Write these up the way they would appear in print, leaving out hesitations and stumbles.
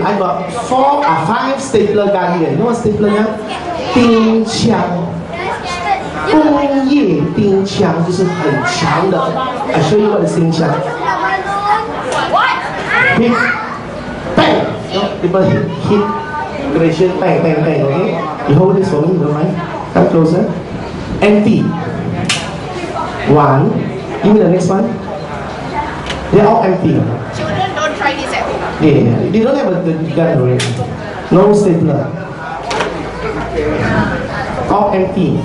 I got 5 stapler gun here. You know what stapler gun? 钉枪。工业钉枪就是很强的。I show you what is 钉枪。Hit, bang. You know, people hit, aggression, bang, bang, bang. Okay. You hold this for me, don't mind. Come closer. Empty. 1. Give me the next one. They're all empty. Children don't try this at home. Yeah, they don't have a gun already. No stapler. All empty.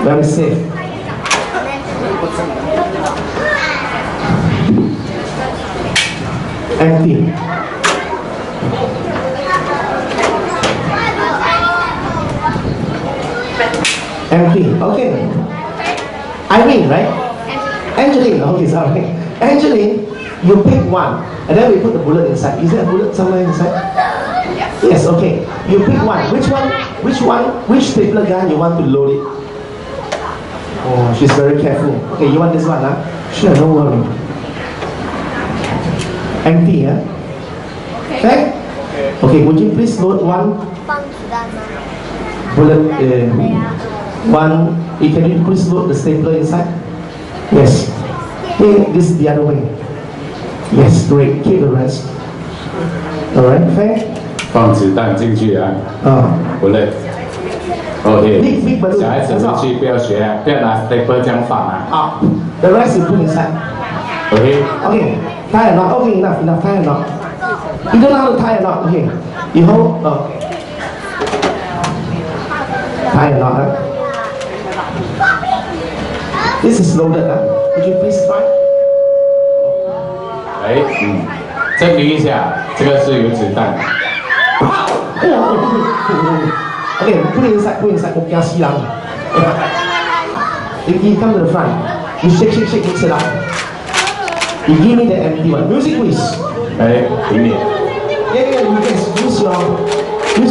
Very safe. Empty. Empty. Okay. Irene, right? Angeline. Okay, sorry. Angeline, you pick one, and then we put the bullet inside. Is there a bullet somewhere inside? Yes. Okay. You pick one. Which stapler gun you want to load it? Oh, she's very careful. Okay, you want this one, huh? Sure, no worry. Empty, huh? Okay. Okay, would you please load one bullet? One. Can you please load the stapler inside? Yes. Hey, this is the other way. Yes, great. Keep the rest. Alright, fair. 放子弹进去啊！不累。OK。小孩子回去不要学啊，不要拿 stapler 这样放啊。好 ，the rest you put inside. OK. Okay. Tie a knot. Okay, enough. Tie a knot. You don't know how to tie a knot. Okay. You hold. Tie a knot. Huh? This is loaded. Huh? Would you please try? 证明一下，这个是有子弹。Okay, put it inside. Oh, you see lang. You come to the front. You shake, mix it up. You give me the empty one. Music, please. 给你。Yeah, you can use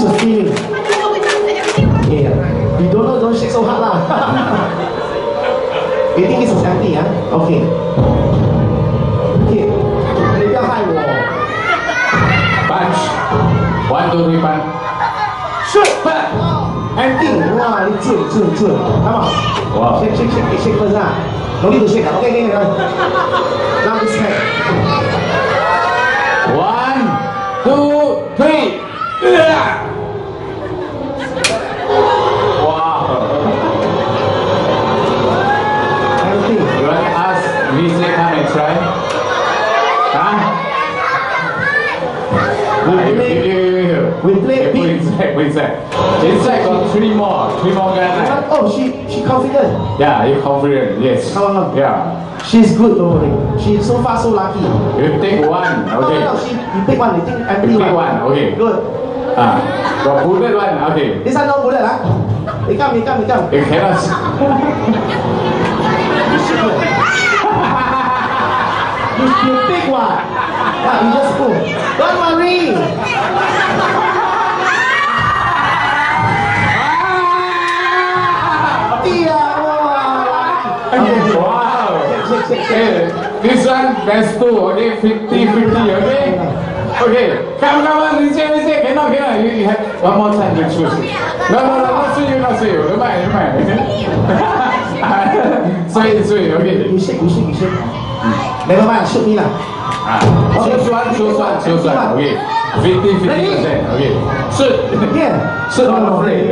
your feeling. Yeah. You don't know, don't shake so hard lah. You think this is empty, huh? Okay. Okay. 你不要害我。Punch. 1, 2, 3, punch. Shoot. Empty. Wow, you准. Come on. Wow. Shake first lah. No need to shake. Okay. Now this hand. 1, 2, 3. Wow. Empty. You want to ask Lisa come and try? Huh? We play big. Put inside. Inside got 3 more guns. Oh, she confident. Yeah, you confident? Yes. Come on. Yeah. She's good, don't worry. She's so far so lucky. You take one, okay. No, you pick one. You think empty you pick one, okay. Good. Got bullet one, okay. This one no bullet, huh? You come. You cannot. You pick one. Yeah, you just pull. Don't worry. Wow. Okay. This one, best 2, okay? 50, okay? Okay. Come, Lisa, cannot. You have one more time to choose. No, not see you. Don't mind. Sweet, okay. You shake. Never mind, shoot me lah. Choose one, okay. 50%, okay. Shoot. Yeah. Shoot, not afraid.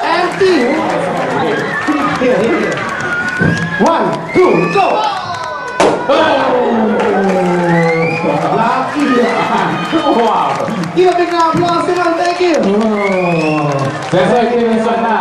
Empty. Here. 1, 2, go. Lucky. Wow. Give a big applause. Come on, thank you. That's okay, this one now.